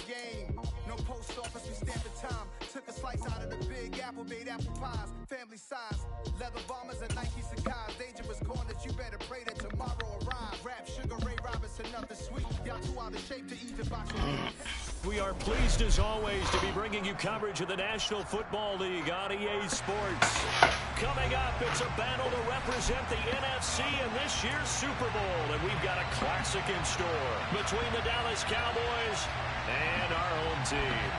game. No post office, we stamping time. Took a slice out of the big apple, made apple pies. Family size, leather bombers and Nike Sacai's. Dangerous corners, you better pray that tomorrow arrives. Rap, Sugar Ray Robinson, nothing sweet. Y'all too out of shape to even box with me. We are pleased as always to be bringing you coverage of the National Football League on EA Sports. Coming up, it's a battle to represent the NFC in this year's Super Bowl, and we've got a classic in store between the Dallas Cowboys and our home team.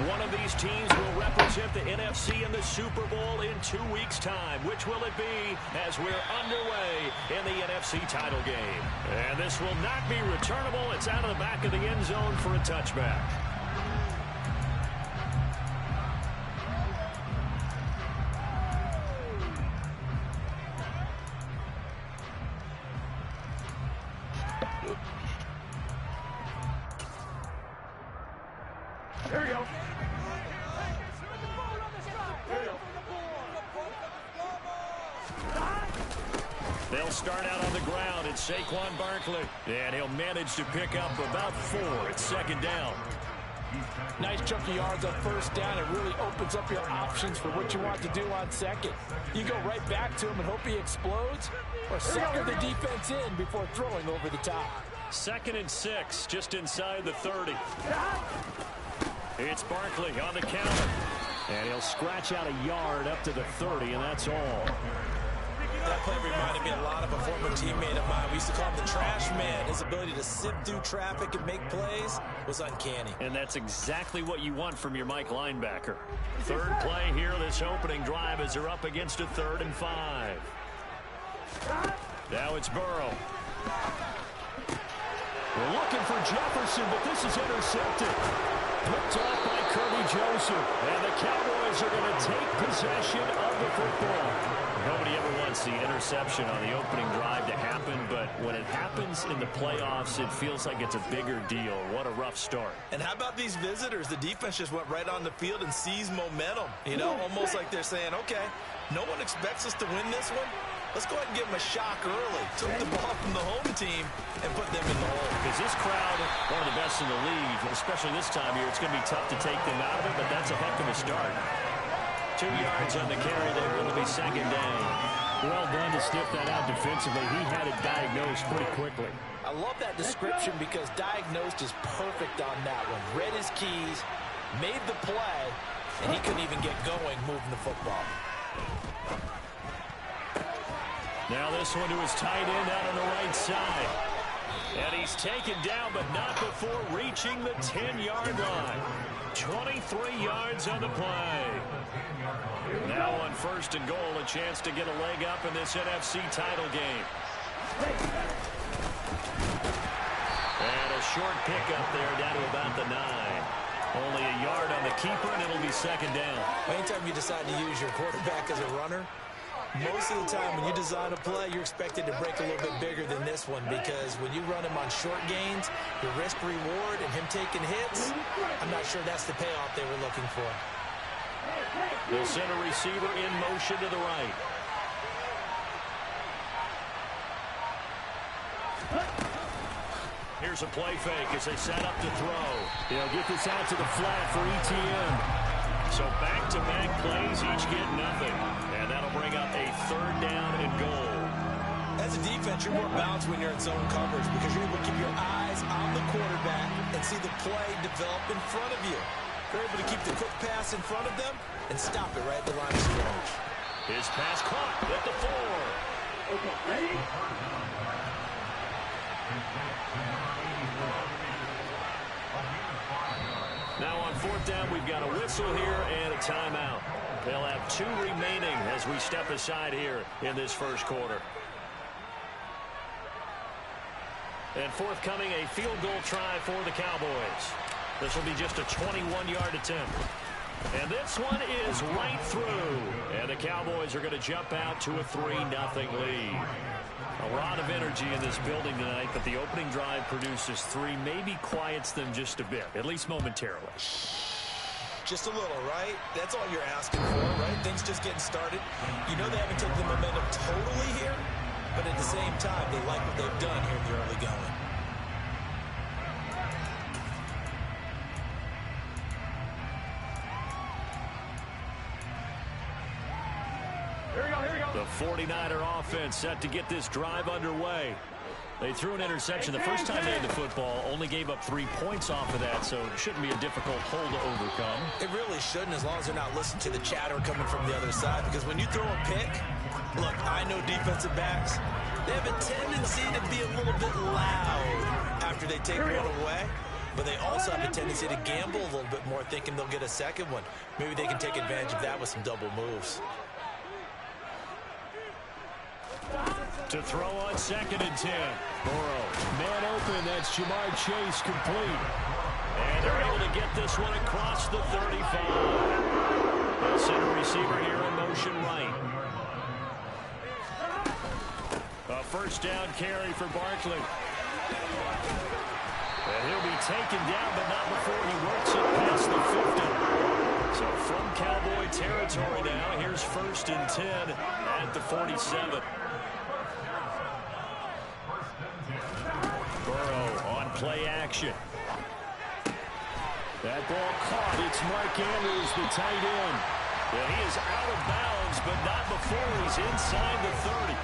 One of these teams will represent the NFC in the Super Bowl in 2 weeks' time. Which will it be as we're underway in the NFC title game? And this will not be returnable. It's out of the back of the end zone for a touchback. There we go. They'll start out on the ground. It's Saquon Barkley. And he'll manage to pick up about 4. It's second down. Nice chunk of yards on first down. It really opens up your options for what you want to do on second. You go right back to him and hope he explodes, or sucker the defense in before throwing over the top. 2nd and 6, just inside the 30. It's Barkley on the counter. And he'll scratch out a yard up to the 30, and that's all. That play reminded me a lot of a former teammate of mine. We used to call him the trash man. His ability to sift through traffic and make plays was uncanny. And that's exactly what you want from your Mike linebacker. Third play here, this opening drive, as they're up against a 3rd and 5. Now it's Burrow. We're looking for Jefferson, but this is intercepted. Picked off by Kirby Joseph. And the Cowboys are going to take possession of the football. Nobody ever wants the interception on the opening drive to happen, but when it happens in the playoffs, it feels like it's a bigger deal. What a rough start. And how about these visitors? The defense just went right on the field and seized momentum. You know, almost like they're saying, okay, no one expects us to win this one. Let's go ahead and give them a shock early. Took the ball from the home team and put them in the hole. Because this crowd, one of the best in the league, especially this time of year, it's going to be tough to take them out of it, but that's a heck of a start. 2 yards on the carry there. It'll be second down. Well done to sniff that out defensively. He had it diagnosed pretty quickly. I love that description because diagnosed is perfect on that one. Read his keys, made the play, and he couldn't even get going moving the football. Now this one to his tight end out on the right side. And he's taken down, but not before reaching the 10-yard line. 23 yards on the play. Now on 1st and goal, a chance to get a leg up in this NFC title game. And a short pickup there down to about the 9. Only a yard on the keeper, and it'll be second down. Anytime you decide to use your quarterback as a runner, most of the time when you design a play, you're expected to break a little bit bigger than this one, because when you run him on short gains, the risk-reward and him taking hits, I'm not sure that's the payoff they were looking for. They'll send a receiver in motion to the right. Here's a play fake as they set up to throw. They'll get this out to the flat for ETN. So back-to-back plays, each get nothing. And that'll bring up a 3rd down and goal. As a defense, you're more balanced when you're in zone coverage because you're able to keep your eyes on the quarterback and see the play develop in front of you. You're able to keep the quick pass in front of them and stop it right at the line of scrimmage. His pass caught at the 4. Okay, ready? Now on 4th down, we've got a whistle here and a timeout. They'll have 2 remaining as we step aside here in this first quarter. And forthcoming, a field goal try for the Cowboys. This will be just a 21-yard attempt. And this one is right through. And the Cowboys are going to jump out to a 3-0 lead. A lot of energy in this building tonight, but the opening drive produces 3, maybe quiets them just a bit, at least momentarily. Just a little, right? That's all you're asking for, right? Things just getting started. You know they haven't taken the momentum totally here, but at the the same time, they like what they've done here in the early going. The 49er offense set to get this drive underway. They threw an interception the first time they had the football, only gave up 3 points off of that, so it shouldn't be a difficult hole to overcome. It really shouldn't, as long as they're not listening to the chatter coming from the other side, because when you throw a pick, look, I know defensive backs, they have a tendency to be a little bit loud after they take one away, but they also have a tendency to gamble a little bit more, thinking they'll get a second one. Maybe they can take advantage of that with some double moves. To throw on 2nd and 10. Burrow. Man open, that's Ja'Marr Chase complete. And they're able to get this one across the 35. The center receiver here in motion right. A first down carry for Barkley. And he'll be taken down, but not before he works it past the 50. So from Cowboy territory now, here's 1st and 10 at the 47. Burrow on play action. That ball caught. It's Mark Andrews, the tight end. And he is out of bounds, but not before he's inside the 30.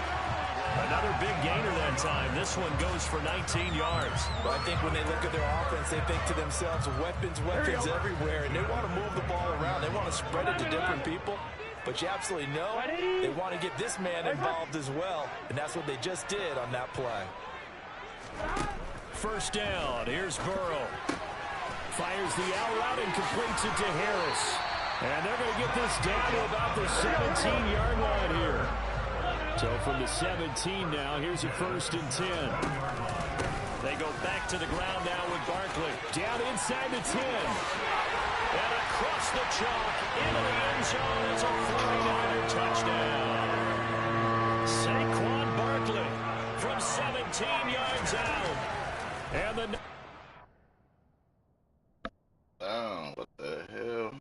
Another big gainer that time. This one goes for 19 yards. But I think when they look at their offense, they think to themselves, weapons everywhere, and they want to move the ball around. They want to spread it to different people. But you absolutely know they want to get this man involved as well, and that's what they just did on that play. First down. Here's Burrow. Fires the out route and completes it to Harris. And they're going to get this down to about the 17-yard line here. So from the 17 now, here's a 1st and 10. They go back to the ground now with Barkley. Down inside the 10. And across the chalk into the end zone. It's a 49er touchdown. Saquon Barkley from 17 yards out. And the... Oh, what the hell?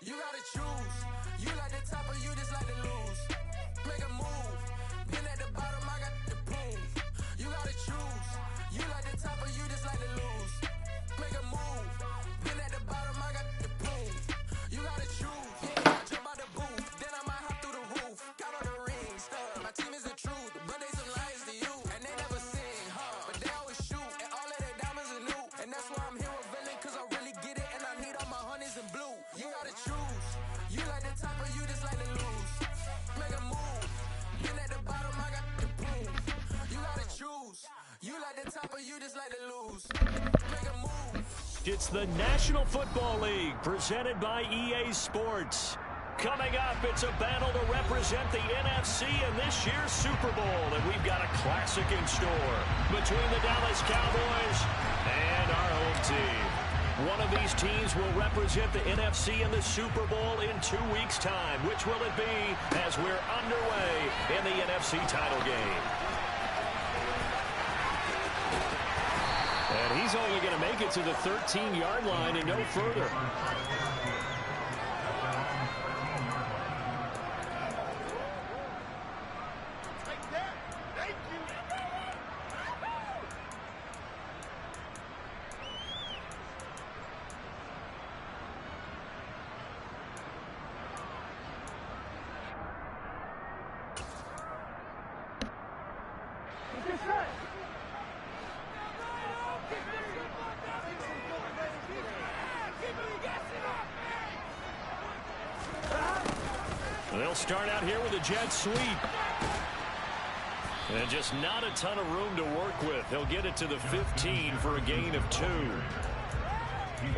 You gotta choose. You like the top or you just like to lose. Make a move. Been at the bottom, I got the boom. You gotta choose. You like the top or you just like to lose. Make a move. Been at the bottom, I got the boom. You gotta choose. Yeah, jump out the booth. Then I might hop through the roof. Got all the rings, stuff. My team is the truth, but they some liars to you. And they never sing, huh? But they always shoot. And all of their diamonds are new. And that's why I'm here with Villain, cause I really get it. And I need all my honeys in blue. You gotta choose. You like the top or you just like to lose. Make a move. Been at the bottom, I got the boom. You gotta choose. You like the top or you just like to lose. Make a move. It's the National Football League presented by EA Sports. Coming up, it's a battle to represent the NFC in this year's Super Bowl. And we've got a classic in store between the Dallas Cowboys and our home team. One of these teams will represent the NFC in the Super Bowl in 2 weeks' time. Which will it be as we're underway in the NFC title game? And he's only going to make it to the 13-yard line and no further. They'll start out here with a jet sweep. And just not a ton of room to work with. They'll get it to the 15 for a gain of 2.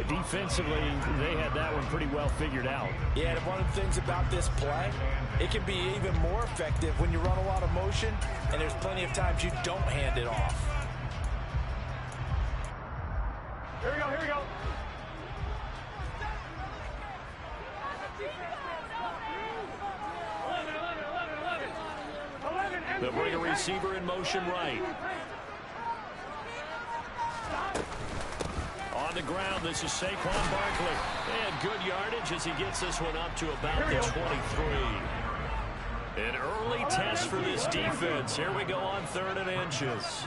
Defensively, they had that one pretty well figured out. Yeah, and one of the things about this play, it can be even more effective when you run a lot of motion, and there's plenty of times you don't hand it off. Here we go, here we go. They'll bring a receiver in motion right. On the ground. This is Saquon Barkley. And good yardage as he gets this one up to about the 23. An early test for this defense. Here we go on 3rd and inches.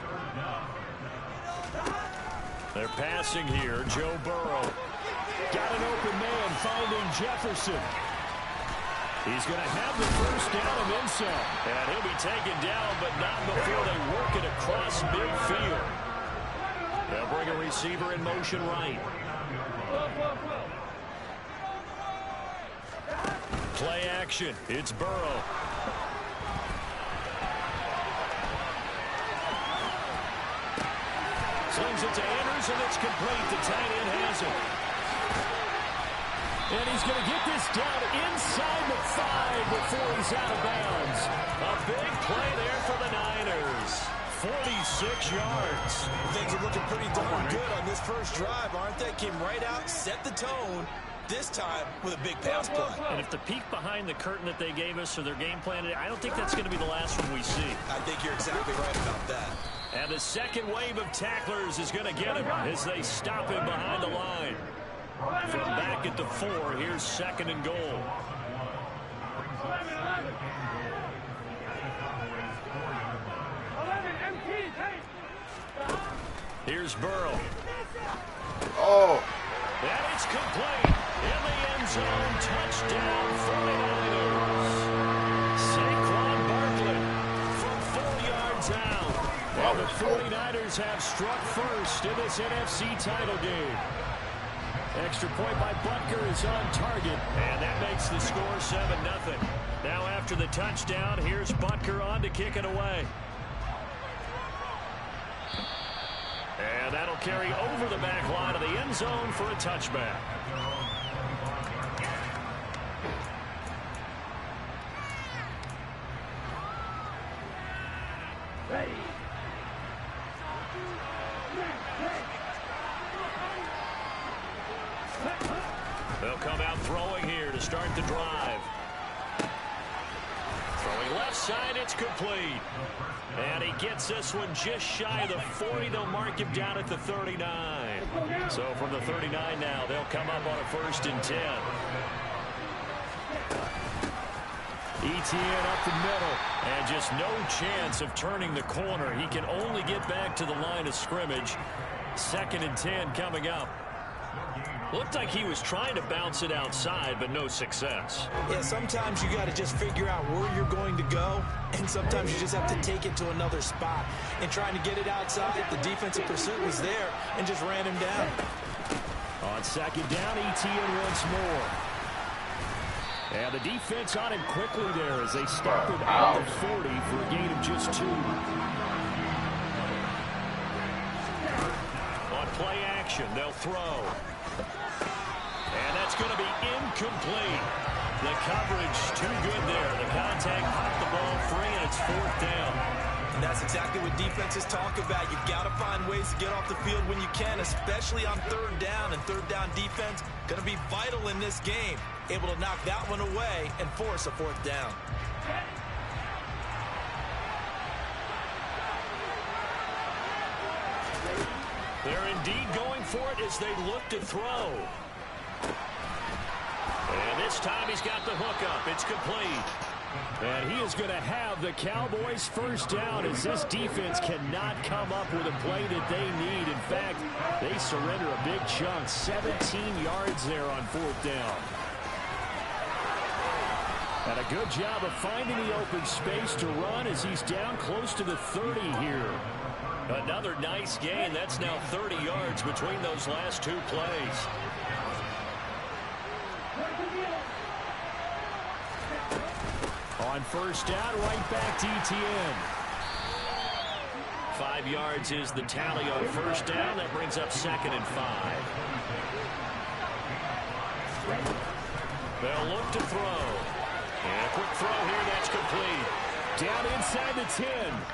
They're passing here. Joe Burrow. Got an open man finding Jefferson. He's going to have the first down of inside. And he'll be taken down, but not before they work it across midfield. They'll bring a receiver in motion right. Play action. It's Burrow. Slings it to Andrews, and it's complete. The tight end has it. And he's going to get this down inside the 5 before he's out of bounds. A big play there for the Niners. 46 yards. Things are looking pretty darn good on this first drive, aren't they? Came right out, set the tone, this time with a big pass play. And if the peek behind the curtain that they gave us or their game plan, I don't think that's going to be the last one we see. I think you're exactly right about that. And the second wave of tacklers is going to get him as they stop him behind the line. From back at the 4, here's 2nd and goal. Here's Burrow. Oh. And it's complete. In the end zone, touchdown 49ers. Saquon Barkley from 4 yards out. And the 49ers have struck first in this NFC title game. Extra point by Butker is on target, and that makes the score 7-0. Now after the touchdown, here's Butker on to kick it away. And that'll carry over the back line of the end zone for a touchback. They'll come out throwing here to start the drive. Throwing left side, it's complete. And he gets this one just shy of the 40. They'll mark him down at the 39. So from the 39 now, they'll come up on a 1st and 10. Etienne up the middle, and just no chance of turning the corner. He can only get back to the line of scrimmage. 2nd and 10 coming up. Looked like he was trying to bounce it outside, but no success. Yeah, sometimes you got to just figure out where you're going to go, and sometimes you just have to take it to another spot. And trying to get it outside, the defensive pursuit was there and just ran him down. On 2nd down, Etienne once more. And the defense on him quickly there as they stop him at the 40 for a gain of just 2. On play action, they'll throw. And that's going to be incomplete. The coverage too good there. The contact popped the ball free, and it's 4th down. And that's exactly what defenses talk about. You've got to find ways to get off the field when you can, especially on 3rd down. And 3rd down defense going to be vital in this game. Able to knock that one away and force a 4th down. They're indeed going for it as they look to throw. And this time he's got the hook up. It's complete. And he is going to have the Cowboys' 1st down as this defense cannot come up with a play that they need. In fact, they surrender a big chunk. 17 yards there on 4th down. And a good job of finding the open space to run as he's down close to the 30 here. Another nice gain. That's now 30 yards between those last 2 plays. On 1st down, right back to Etienne. 5 yards is the tally on 1st down. That brings up 2nd and 5. They'll look to throw. And a quick throw here, that's complete. Down inside the 10.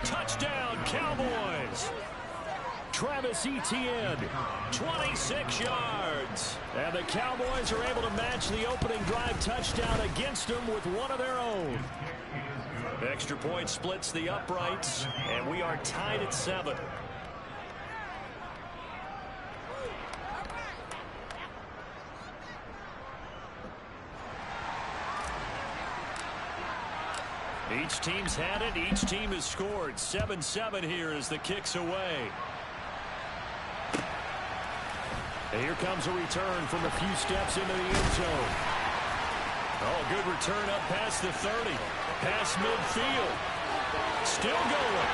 Touchdown, Cowboys. Travis Etienne, 26 yards. And the Cowboys are able to match the opening drive touchdown against them with one of their own. Extra point splits the uprights, and we are tied at 7. Each team's had it. Each team has scored. 7-7 here as the kick's away. And here comes a return from a few steps into the end zone. Oh, good return up past the 30. Past midfield. Still going.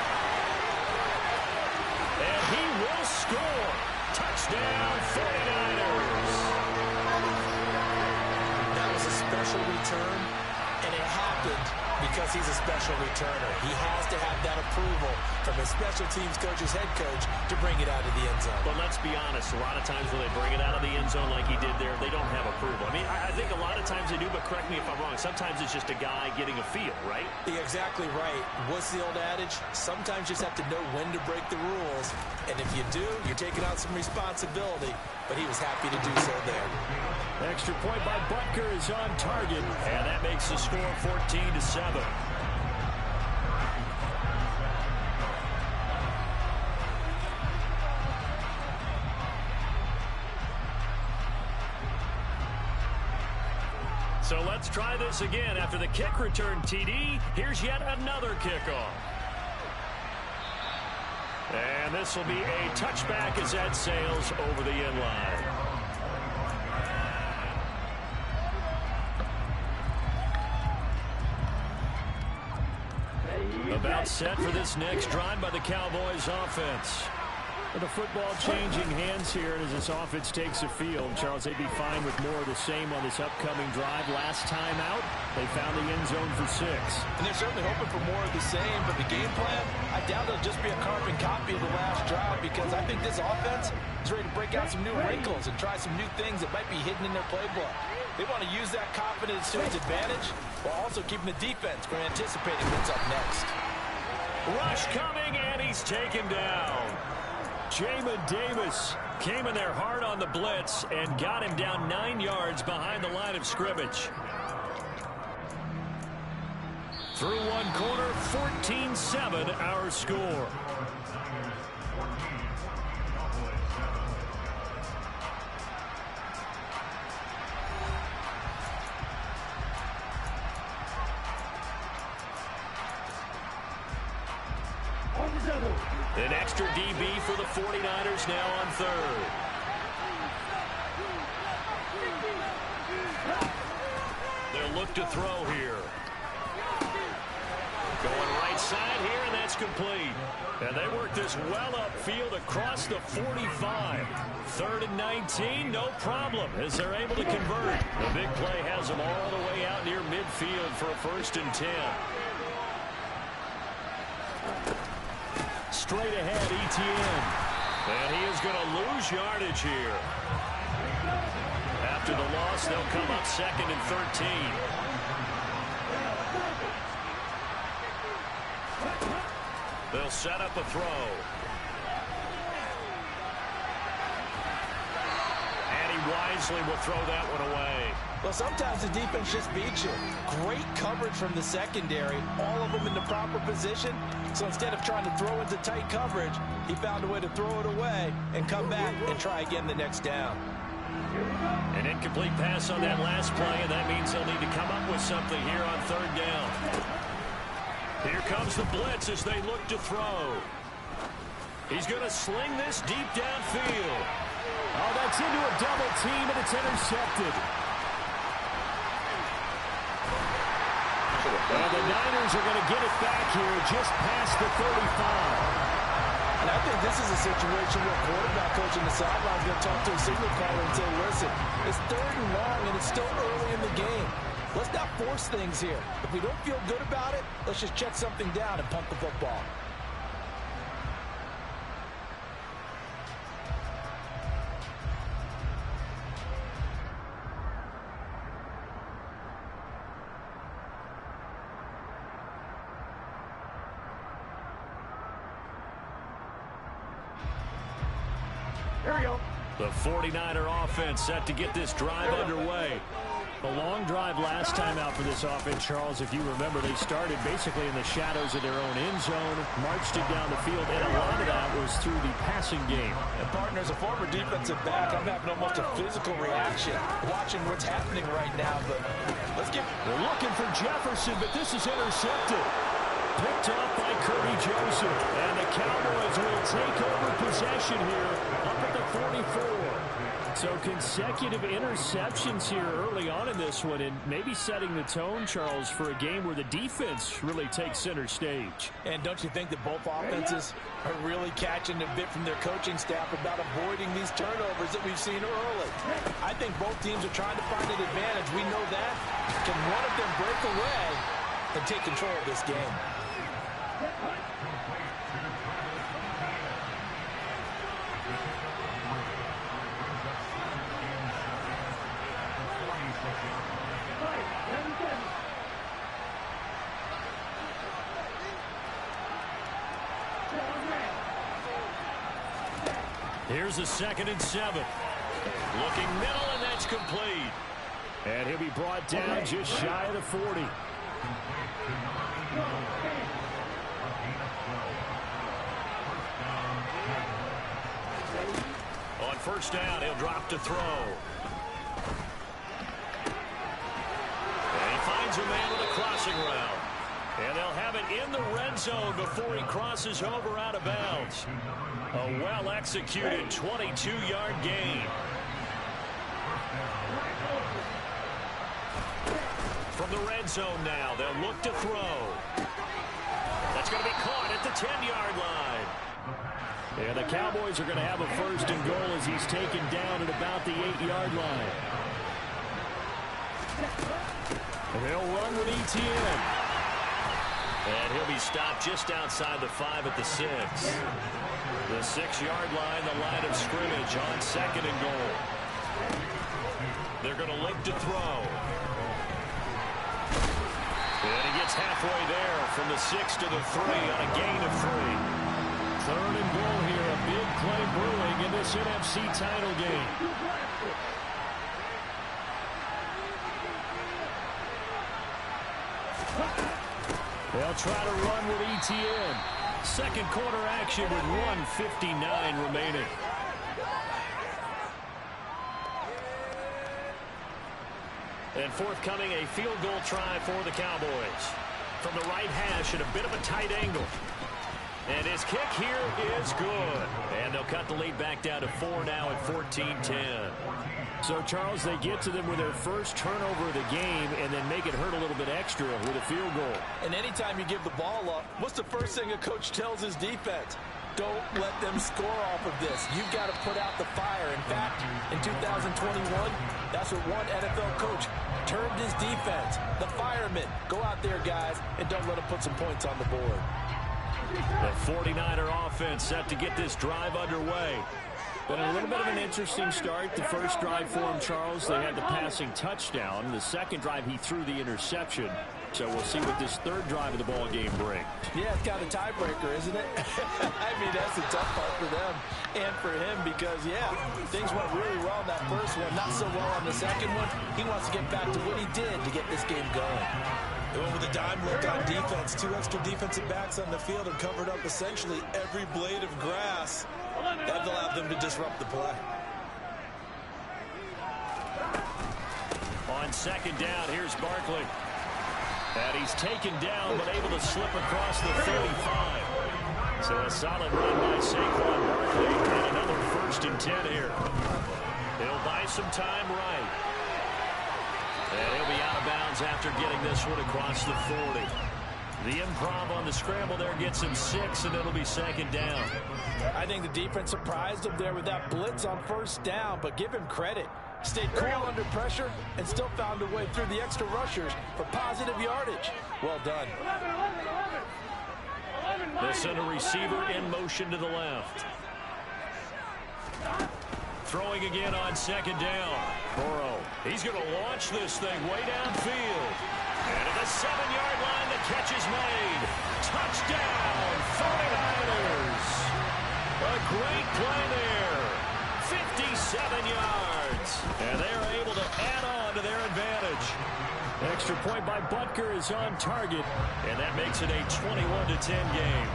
And he will score. Touchdown, 49ers. That was a special return, and it happened because he's a special returner. He has to have that approval from his special teams coach's head coach to bring it out of the end zone. But let's be honest, a lot of times when they bring it out of the end zone like he did there, they don't have approval. I mean, I think a lot of times they do, but correct me if I'm wrong. Sometimes it's just a guy getting a feel, right? You're exactly right. What's the old adage? Sometimes you just have to know when to break the rules. And if you do, you're taking on some responsibility. But he was happy to do so there. Extra point by Butker is on target, and that makes the score 14-7. So let's try this again. After the kick return TD, here's yet another kickoff. And this will be a touchback as that sails over the end line. About set for this next drive by the Cowboys offense. With the football changing hands here as this offense takes the field. Charles, they'd be fine with more of the same on this upcoming drive. Last time out, they found the end zone for 6. And they're certainly hoping for more of the same, but the game plan, I doubt it'll just be a carbon copy of the last drive, because I think this offense is ready to break out some new wrinkles and try some new things that might be hidden in their playbook. They want to use that confidence to its advantage while also keeping the defense from anticipating what's up next. Rush coming, and he's taken down. Jamin Davis came in there hard on the blitz and got him down 9 yards behind the line of scrimmage. Through one corner, 14-7 our score. An extra DB for the 49ers now on third. They'll look to throw here. Going right side here, and that's complete. And they work this well upfield across the 45. 3rd and 19, no problem, as they're able to convert. The big play has them all the way out near midfield for a 1st and 10. Straight ahead, Etienne. And he is going to lose yardage here. After the loss, they'll come up 2nd and 13. They'll set up a throw. And he wisely will throw that one away. Well, sometimes the defense just beats you. Great coverage from the secondary, all of them in the proper position. So instead of trying to throw into tight coverage, he found a way to throw it away and come back and try again the next down. An incomplete pass on that last play, and that means they'll need to come up with something here on 3rd down. Here comes the blitz as they look to throw. He's going to sling this deep downfield. Oh, that's into a double team, and it's intercepted. And the Niners are going to get it back here just past the 35. And I think this is a situation where quarterback coach on the sideline is going to talk to a signal caller and say, listen, it's 3rd and long, and it's still early in the game. Let's not force things here. If we don't feel good about it, let's just check something down and punt the football. Here we go. The 49er offense set to get this drive underway. A long drive last time out for this offense, Charles. If you remember, they started basically in the shadows of their own end zone, marched it down the field, and a lot of that was through the passing game. And partner, as a former defensive back, I'm having almost a physical reaction watching what's happening right now. But they're looking for Jefferson, but this is intercepted. Picked up by Kirby Joseph. And the Cowboys will take over possession here up at the 44. So consecutive interceptions here early on in this one, and maybe setting the tone, Charles, for a game where the defense really takes center stage. And don't you think that both offenses are really catching a bit from their coaching staff about avoiding these turnovers that we've seen early? I think both teams are trying to find an advantage. We know that. Can one of them break away and take control of this game? Here's a 2nd and 7. Looking middle, and that's complete. And he'll be brought down just shy of the 40. On first down, he'll drop to throw. And he finds a man with a crossing route. And they'll have it in the red zone before he crosses over out of bounds. A well-executed 22-yard gain. From the red zone now, they'll look to throw. That's going to be caught at the 10-yard line. And the Cowboys are going to have a 1st and goal as he's taken down at about the 8-yard line. And they'll run with ETN. And he'll be stopped just outside the 5 at the 6. The 6-yard line, the line of scrimmage on 2nd and goal. They're going to look to throw. And he gets halfway there from the 6 to the 3 on a gain of 3. 3rd and goal here, a big play brewing in this NFC title game. They'll try to run with ETN. 2nd quarter action with 1:59 remaining. And forthcoming, a field goal try for the Cowboys. From the right hash at a bit of a tight angle. And his kick here is good. And they'll cut the lead back down to 4 now at 14-10. So, Charles, they get to them with their first turnover of the game and then make it hurt a little bit extra with a field goal. And anytime you give the ball up, what's the first thing a coach tells his defense? Don't let them score off of this. You've got to put out the fire. In fact, in 2021, that's what one NFL coach termed his defense. The firemen. Go out there, guys, and don't let them put some points on the board. The 49er offense set to get this drive underway. Been a little bit of an interesting start. The first drive for him, Charles, they had the passing touchdown. The second drive, he threw the interception. So we'll see what this 3rd drive of the ball game brings. Yeah, it's got a tiebreaker, isn't it? I mean, that's the tough part for them and for him because, yeah, things went really well in that first one. Not so well on the second one. He wants to get back to what he did to get this game going. Going with a dime look on defense. 2 extra defensive backs on the field and covered up essentially every blade of grass. That allowed them to disrupt the play. On 2nd down, here's Barkley. And he's taken down, but able to slip across the 35. So a solid run by Saquon Barkley, and another 1st and 10 here. He'll buy some time right. And he'll be out of bounds after getting this one across the 40. The improv on the scramble there gets him 6, and it'll be 2nd down. I think the defense surprised him there with that blitz on 1st down, but give him credit. Stayed cool under pressure and still found a way through the extra rushers for positive yardage. Well done. They'll send a receiver in motion to the left. Throwing again on 2nd down. Burrow. He's going to launch this thing way downfield. And at the 7-yard line, the catch is made. Touchdown, 49ers. A great play there. 57 yards. And they are able to add on to their advantage. Extra point by Butker is on target, and that makes it a 21-10 game.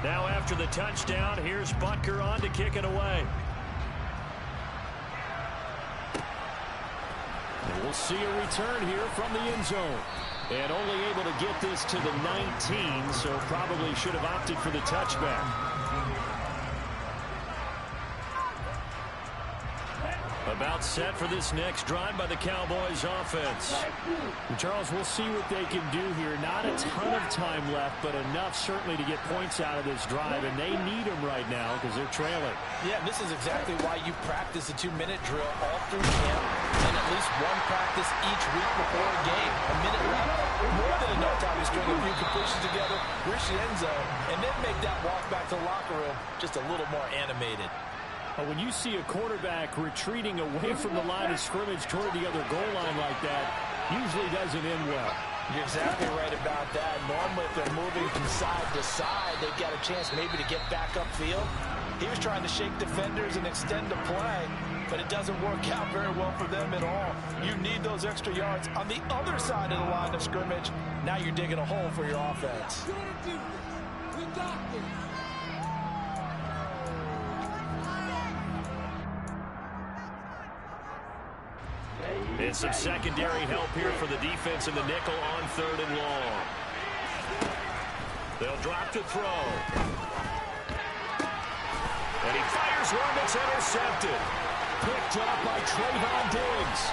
Now after the touchdown, here's Butker on to kick it away. And we'll see a return here from the end zone. And only able to get this to the 19, so probably should have opted for the touchback. About set for this next drive by the Cowboys offense. And Charles, we'll see what they can do here. Not a ton of time left, but enough certainly to get points out of this drive, and they need them right now because they're trailing. Yeah, this is exactly why you practice a 2-minute drill all through camp and at least one practice each week before a game. A minute left, more than enough time to string a few completions together, reach the end zone, and then make that walk back to the locker room just a little more animated. When you see a quarterback retreating away from the line of scrimmage toward the other goal line like that, usually doesn't end well. You're exactly right about that. Normally, if they're moving from side to side, they've got a chance maybe to get back upfield. He was trying to shake defenders and extend the play, but it doesn't work out very well for them at all. You need those extra yards on the other side of the line of scrimmage. Now you're digging a hole for your offense. We got this. And some secondary help here for the defense in the nickel on 3rd and long. They'll drop to throw. And he fires one that's intercepted. Picked up by Trayvon Diggs.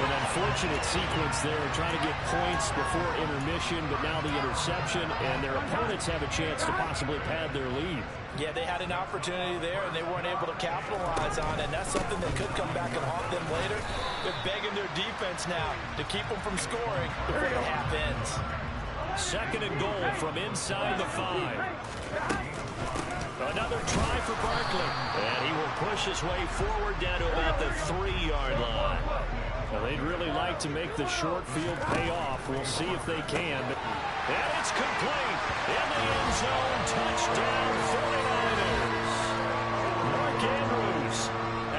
An unfortunate sequence there, trying to get points before intermission, but now the interception, and their opponents have a chance to possibly pad their lead. Yeah, they had an opportunity there, and they weren't able to capitalize on it, and that's something that could come back and haunt them later. They're begging their defense now to keep them from scoring before the half ends. 2nd and goal from inside the 5. Another try for Barkley, and he will push his way forward down to about the 3-yard line. Well, they'd really like to make the short field pay off. We'll see if they can. And it's complete. In the end zone, touchdown 49ers. Mark Andrews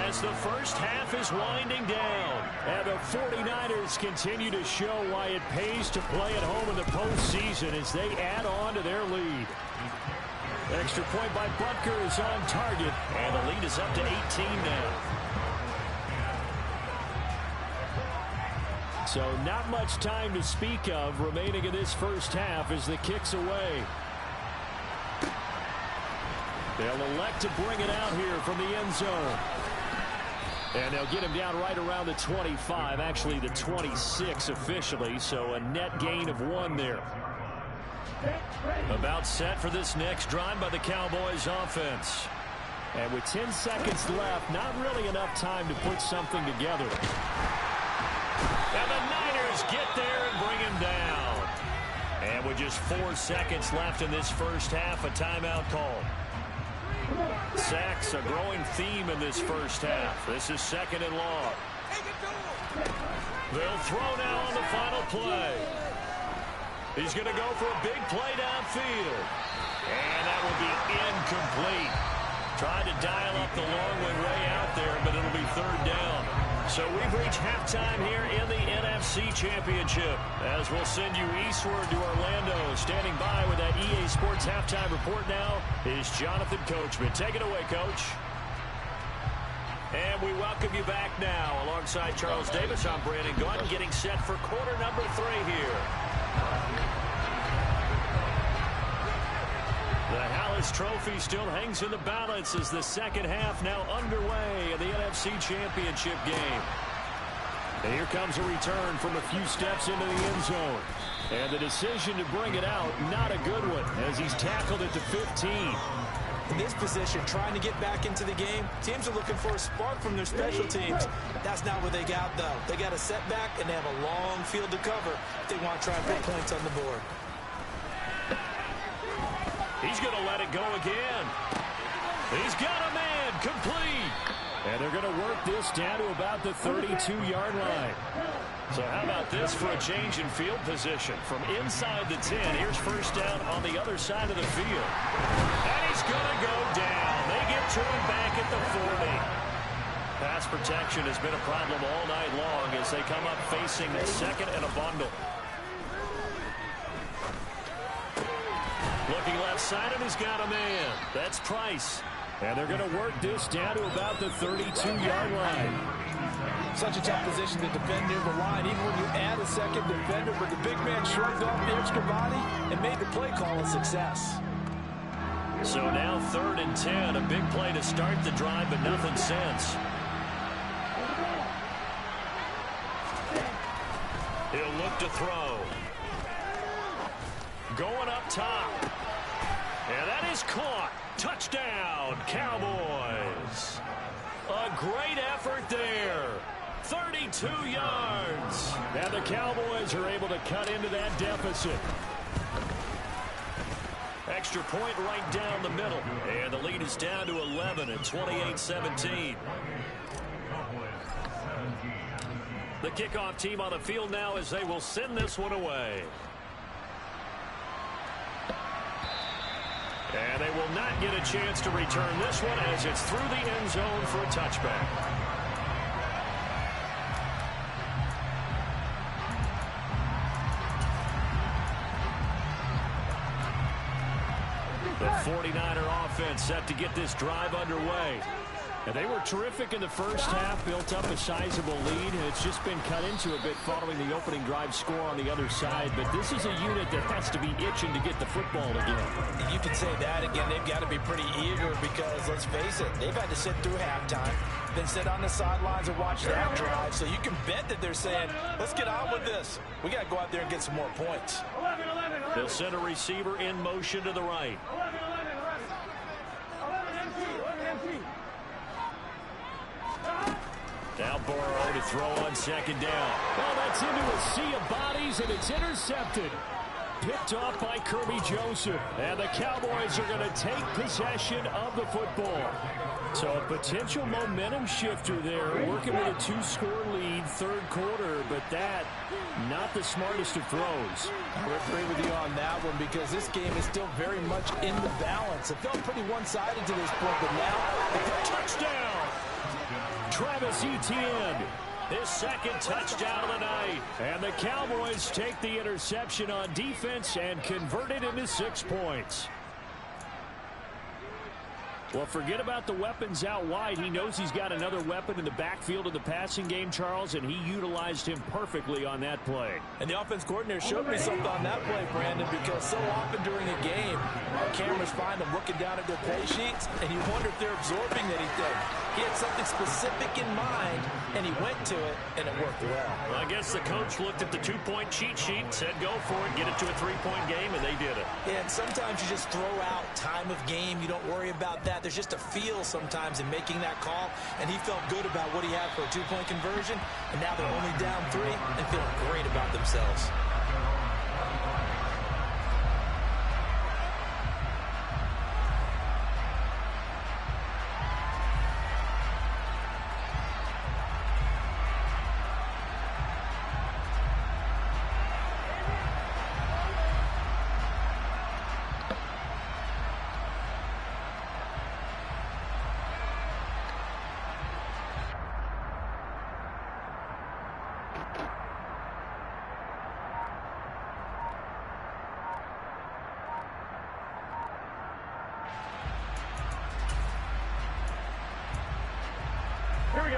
as the first half is winding down. And the 49ers continue to show why it pays to play at home in the postseason as they add on to their lead. Extra point by Butker is on target. And the lead is up to 18 now. So not much time to speak of remaining in this first half as the kick's away. They'll elect to bring it out here from the end zone. And they'll get him down right around the 25, actually the 26 officially, so a net gain of 1 there. About set for this next drive by the Cowboys offense. And with 10 seconds left, not really enough time to put something together. And the Niners get there and bring him down. And with just 4 seconds left in this first half, a timeout call. Sacks, a growing theme in this first half. This is 2nd and long. They'll throw now on the final play. He's going to go for a big play downfield. And that will be incomplete. Tried to dial up the long one way out there, but it'll be 3rd down. So we've reached halftime here in the NFC Championship. As we'll send you eastward to Orlando. Standing by with that EA Sports halftime report now is Jonathan Coachman. Take it away, Coach. And we welcome you back now. Alongside Charles Davis, I'm Brandon Gaudin, getting set for quarter number 3 here. The Hallis Trophy still hangs in the balance as the second half now underway in the NFC Championship game. And here comes a return from a few steps into the end zone. And the decision to bring it out, not a good one, as he's tackled it to 15. In this position, trying to get back into the game, teams are looking for a spark from their special teams. That's not what they got, though. They got a setback, and they have a long field to cover if they want to try and put points on the board. He's going to let it go again. He's got a man, complete. And they're going to work this down to about the 32-yard line. So how about this for a change in field position? From inside the 10, here's first down on the other side of the field. And he's going to go down. They get to him back at the 40. pass protection has been a problem all night long as they come up facing second and a bundle. Looking left side, and he's got a man. That's Price. And they're going to work this down to about the 32-yard line. Such a tough position to defend near the line, even when you add a second defender, but the big man shrugged off the extra body and made the play call a success. So now 3rd and 10, a big play to start the drive, but nothing since. He'll look to throw. Going up top. And that is caught. Touchdown, Cowboys. A great effort there. 32 yards. And the Cowboys are able to cut into that deficit. Extra point right down the middle. And the lead is down to 11 at 28-17. The kickoff team on the field now as they will send this one away. And they will not get a chance to return this one as it's through the end zone for a touchback. The 49er offense set to get this drive underway. And they were terrific in the first half, built up a sizable lead, and it's just been cut into a bit following the opening drive score on the other side. But this is a unit that has to be itching to get the football again. You can say that again. They've got to be pretty eager because, let's face it, they've had to sit through halftime, then sit on the sidelines and watch that drive. So you can bet that they're saying, let's get on with this. We got to go out there and get some more points. They'll send a receiver in motion to the right. Now Burrow to throw on second down. Well, that's into a sea of bodies, and it's intercepted. Picked off by Kirby Joseph. And the Cowboys are going to take possession of the football. So a potential momentum shifter there, working with a 2-score lead, third quarter, but that, not the smartest of throws. I would agree with you on that one because this game is still very much in the balance. It felt pretty one-sided to this point, but now, touchdown! Travis Etienne, his second touchdown of the night. And the Cowboys take the interception on defense and convert it into 6 points. Well, forget about the weapons out wide. He knows he's got another weapon in the backfield of the passing game, Charles, and he utilized him perfectly on that play. And the offense coordinator showed me something on that play, Brandon, because so often during a game, our cameras find them looking down at their pay sheets, and you wonder if they're absorbing anything. He had something specific in mind, and he went to it, and it worked well. Well, I guess the coach looked at the 2-point cheat sheet and said, go for it, get it to a 3-point game, and they did it. Yeah, and sometimes you just throw out time of game. You don't worry about that. There's just a feel sometimes in making that call, and he felt good about what he had for a 2-point conversion, and now they're only down 3 and feeling great about themselves.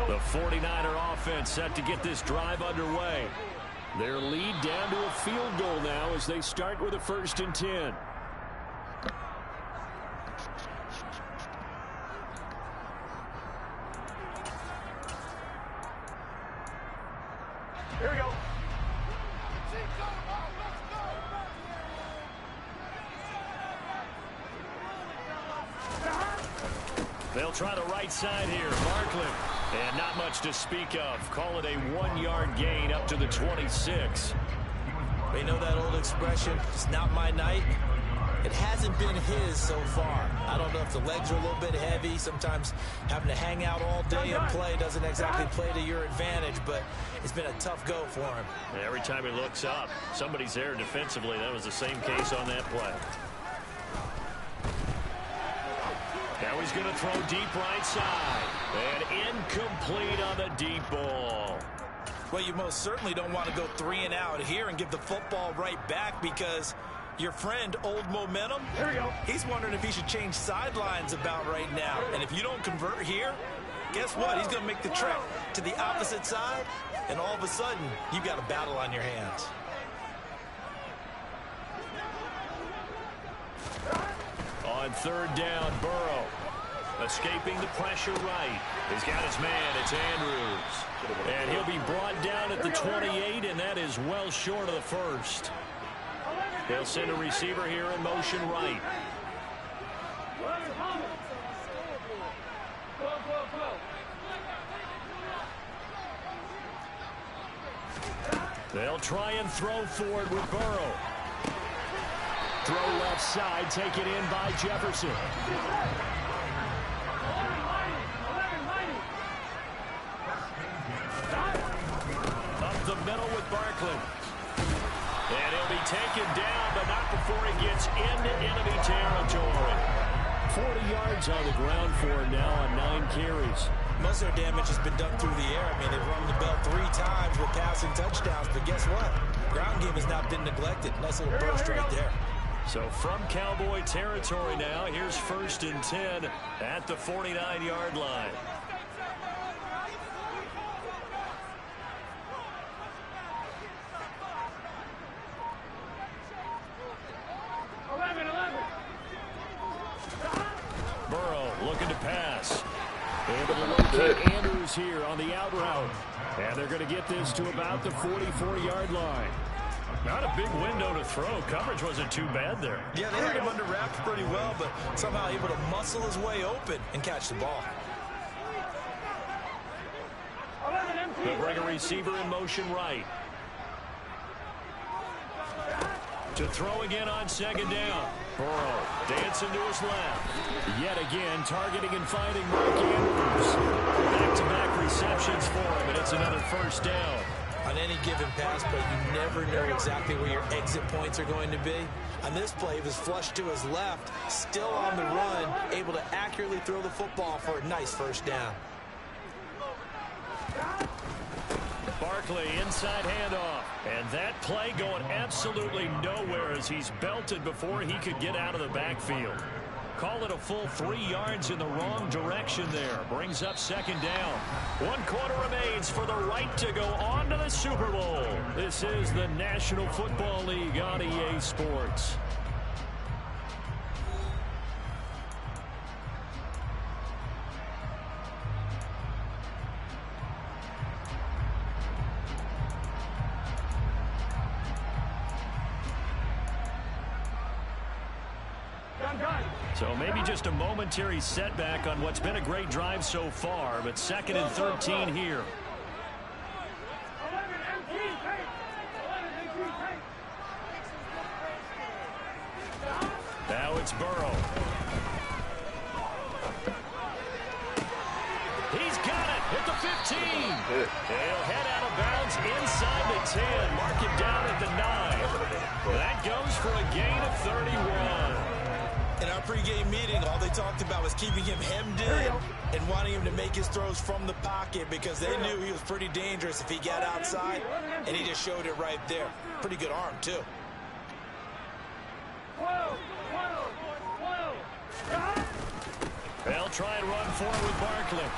The 49er offense set to get this drive underway. Their lead down to a field goal now as they start with a 1st and 10. Here we go. They'll try the right side here. Barkley. And not much to speak of. Call it a 1-yard gain up to the 26. You know that old expression, it's not my night. It hasn't been his so far. I don't know if the legs are a little bit heavy. Sometimes having to hang out all day and play doesn't exactly play to your advantage, but it's been a tough go for him. Every time he looks up, somebody's there defensively. That was the same case on that play. Now we he's going to throw deep right side. And incomplete on the deep ball. Well, you most certainly don't want to go 3 and out here and give the football right back, because your friend, Old Momentum, Here we go. he's wondering if he should change sidelines about right now. And if you don't convert here, guess what? He's going to make the trek to the opposite side, and all of a sudden, you've got a battle on your hands. On 3rd down, Burrow. Escaping the pressure right. He's got his man. It's Andrews. And he'll be brought down at the 28, and that is well short of the first. They'll send a receiver here in motion right. They'll try and throw forward with Burrow. Throw left side, taken in by Jefferson. Up the middle with Barkley. And he'll be taken down, but not before he gets into enemy territory. 40 yards on the ground for him now on 9 carries. Most of their damage has been done through the air. I mean, they've rung the bell 3 times with passing touchdowns, but guess what? Ground game has not been neglected. Nice little burst right there. So from Cowboy territory now, here's 1st and 10 at the 49-yard line. Burrow looking to pass. Able to locate Andrews here on the out route. And they're going to get this to about the 44-yard line. Not a big window to throw. Coverage wasn't too bad there. Yeah, they had him under wraps pretty well, but somehow able to muscle his way open and catch the ball. They'll bring a receiver in motion right. To throw again on 2nd down. Burrow dancing to his left. Yet again, targeting and finding Mark Andrews. Back-to-back receptions for him, and it's another 1st down. On any given pass play, you never know exactly where your exit points are going to be. On this play, he was flushed to his left, still on the run, able to accurately throw the football for a nice 1st down. Barkley, inside handoff. And that play going absolutely nowhere as he's belted before he could get out of the backfield. Call it a full 3 yards in the wrong direction there. Brings up 2nd down. 1 quarter remains for the right to go on to the Super Bowl. This is the National Football League on EA Sports. So maybe just a momentary setback on what's been a great drive so far, but 2nd and 13 here. Now it's Burrow. He's got it at the 15. He'll head out of bounds inside the 10. Mark him down at the 9. That goes for a gain of 31. In our pregame meeting, all they talked about was keeping him hemmed in and wanting him to make his throws from the pocket, because they knew he was pretty dangerous if he got outside, and he just showed it right there. Pretty good arm, too. They'll try and run forward with Barkley.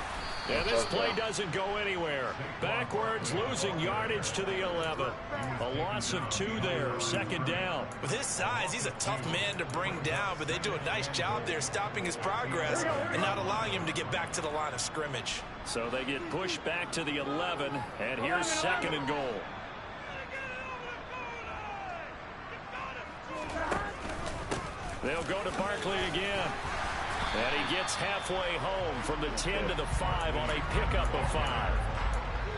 And this play doesn't go anywhere. Backwards, losing yardage to the 11. A loss of 2 there, 2nd down. With his size, he's a tough man to bring down, but they do a nice job there stopping his progress and not allowing him to get back to the line of scrimmage. So they get pushed back to the 11, and here's 2nd and goal. They'll go to Barkley again. And he gets halfway home from the 10 to the 5 on a pickup of 5.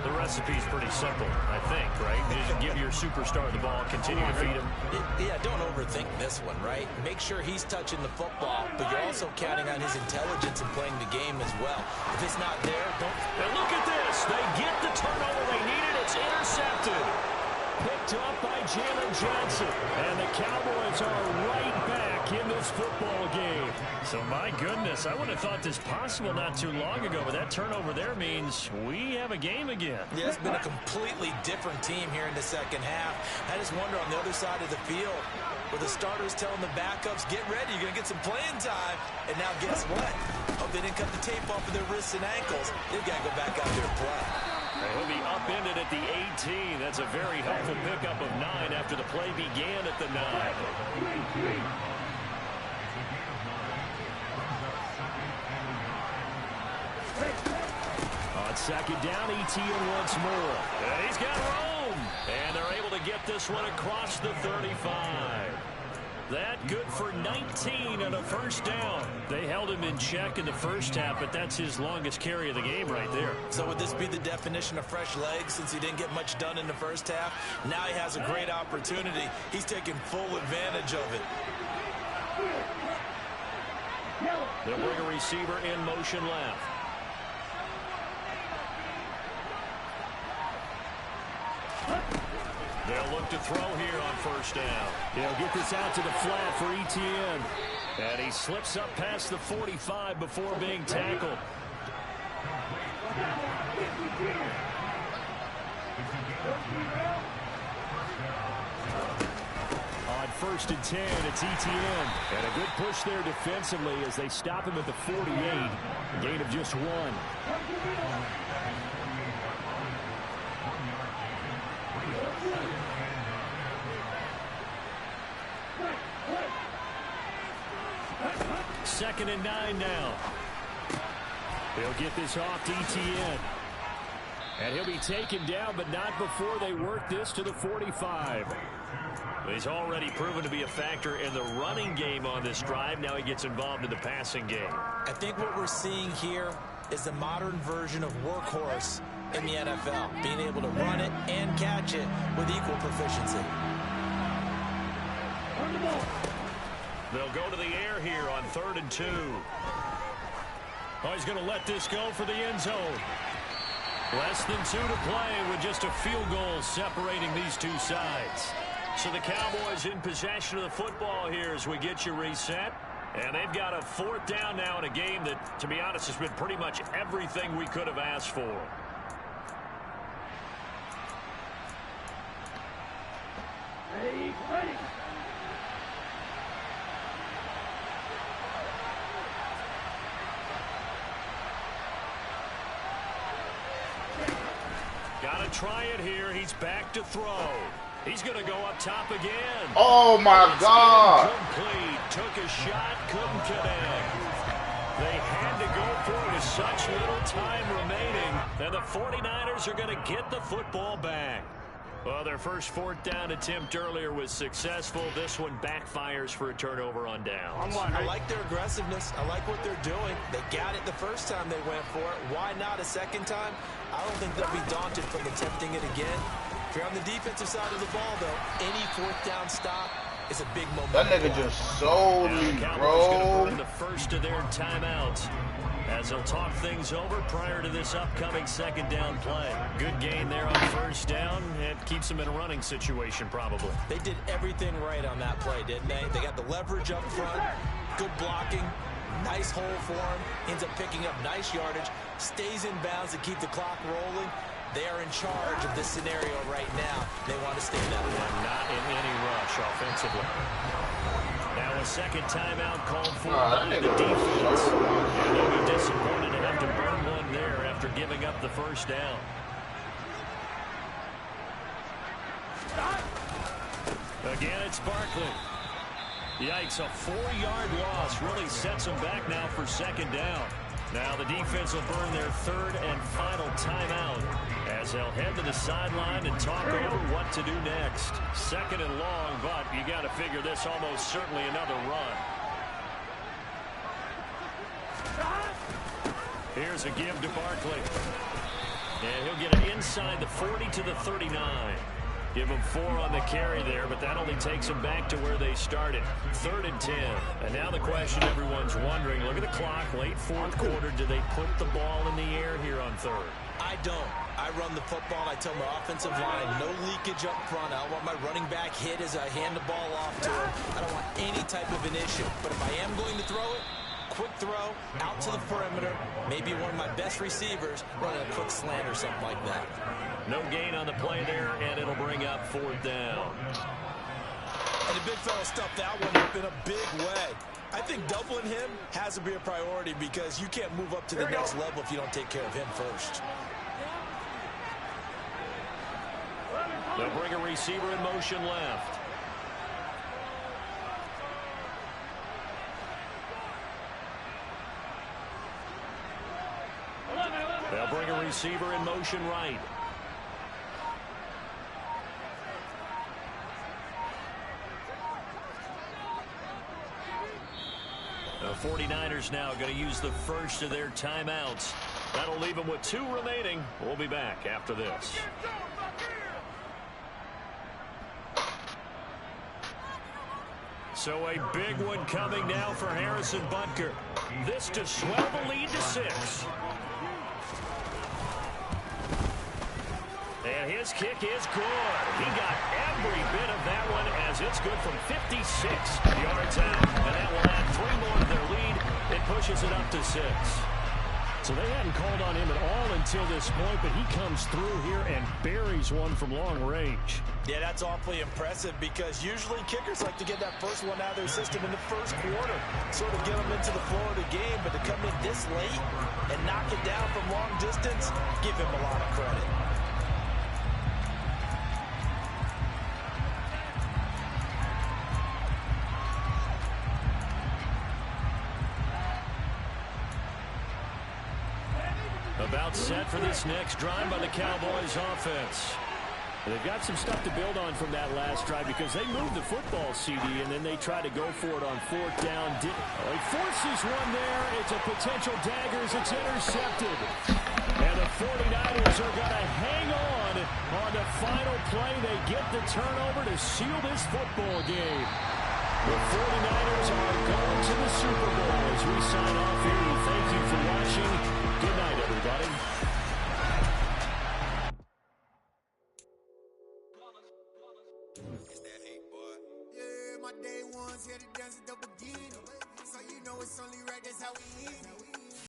The recipe's pretty simple, I think, right? You just give your superstar the ball, continue to feed him. Yeah, don't overthink this one, right? Make sure he's touching the football, but you're also counting on his intelligence in playing the game as well. If it's not there, don't... And look at this. They get the turnover they needed. It's intercepted. Picked up by Jalen Johnson. And the Cowboys are right back back in this football game. So, my goodness, I would have thought this possible not too long ago, but that turnover there means we have a game again. Yeah, it's been a completely different team here in the second half. I just wonder on the other side of the field, where the starters telling the backups, get ready, you're going to get some playing time. And now guess what? Oh, they didn't cut the tape off of their wrists and ankles. They've got to go back out there and play. He'll be upended at the 18. That's a very helpful pickup of 9 after the play began at the 9. On second down, Etienne once more. And he's got room. And they're able to get this one across the 35. That good for 19 and a first down. They held him in check in the first half, but that's his longest carry of the game right there. So would this be the definition of fresh legs since he didn't get much done in the first half? Now he has a great opportunity. He's taking full advantage of it. They'll bring a receiver in motion left. They'll look to throw here on first down. They'll get this out to the flat for Etienne. And he slips up past the 45 before being tackled. On first and 10, it's Etienne. And a good push there defensively as they stop him at the 48. A gain of just 1. Second and 9 now. They'll get this off to Etienne. And he'll be taken down, but not before they work this to the 45. He's already proven to be a factor in the running game on this drive. Now he gets involved in the passing game. I think what we're seeing here is the modern version of workhorse in the NFL, being able to run it and catch it with equal proficiency. They'll go to the air here on 3rd and 2. Oh, he's going to let this go for the end zone. Less than 2 to play with just a field goal separating these two sides. So the Cowboys in possession of the football here as we get you reset. And they've got a 4th down now in a game that, to be honest, has been pretty much everything we could have asked for. Ready. Got to try it here. He's back to throw. He's going to go up top again. Oh, my God. Complete. Took a shot. Couldn't connect. They had to go for it with such little time remaining. And the 49ers are going to get the football back. Well, their first 4th down attempt earlier was successful. This one backfires for a turnover on downs. I like their aggressiveness. I like what they're doing. They got it the first time they went for it. Why not a second time? I don't think they'll be daunted from attempting it again. If you're on the defensive side of the ball, though, any 4th down stop is a big moment. That nigga just sold me, bro. Burn the first of their timeouts as they'll talk things over prior to this upcoming 2nd down play. Good gain there on 1st down. It keeps them in a running situation, probably. They did everything right on that play, didn't they? They got the leverage up front, good blocking, nice hole for him, ends up picking up nice yardage, stays in bounds to keep the clock rolling. They are in charge of this scenario right now. They want to stay that way. Not in any rush offensively. Now a 2nd timeout called for by the defense. And they'll be disappointed to have to burn one there after giving up the 1st down. Again, it's Barkley. Yikes, a 4-yard loss really sets them back now for 2nd down. Now the defense will burn their 3rd and final timeout as they'll head to the sideline and talk over what to do next. 2nd and long, but you got to figure this almost certainly another run. Here's a give to Barkley. And he'll get it inside the 40 to the 39. Give them 4 on the carry there, but that only takes them back to where they started. 3rd and 10. And now the question everyone's wondering, look at the clock, late 4th quarter. Do they put the ball in the air here on 3rd? I don't. I run the football, and I tell my offensive line, no leakage up front. I don't want my running back hit as I hand the ball off to him. I don't want any type of an issue. But if I am going to throw it, quick throw, out to the perimeter, maybe one of my best receivers running a quick slant or something like that. No gain on the play there, and it'll bring up 4th down. And the big fella stuffed that one up in a big way. I think doubling him has to be a priority because you can't move up to the next level if you don't take care of him first. They'll bring a receiver in motion left. They'll bring a receiver in motion right. The 49ers now going to use the first of their timeouts. That'll leave them with 2 remaining. We'll be back after this. So a big one coming now for Harrison Butker. This to swell the lead to 6. And his kick is good. He got every bit of that one as it's good from 56 yards out. And that will add 3 more to their lead. It pushes it up to 6. So they hadn't called on him at all until this point, but he comes through here and buries one from long range. Yeah, that's awfully impressive because usually kickers like to get that first one out of their system in the first quarter, sort of get them into the flow of the game, but to come in this late and knock it down from long distance, give him a lot of credit. About set for this next drive by the Cowboys offense. They've got some stuff to build on from that last drive because they moved the football, CD, and then they try to go for it on 4th down. He forces one there. It's a potential dagger as it's intercepted. And the 49ers are going to hang on the final play. They get the turnover to seal this football game. The 49ers are going to the Super Bowl as we sign off here. We thank you for watching. Good night, everybody. Yeah, my day ones here to dance at the beginning. So you know it's only right, that's how we eat.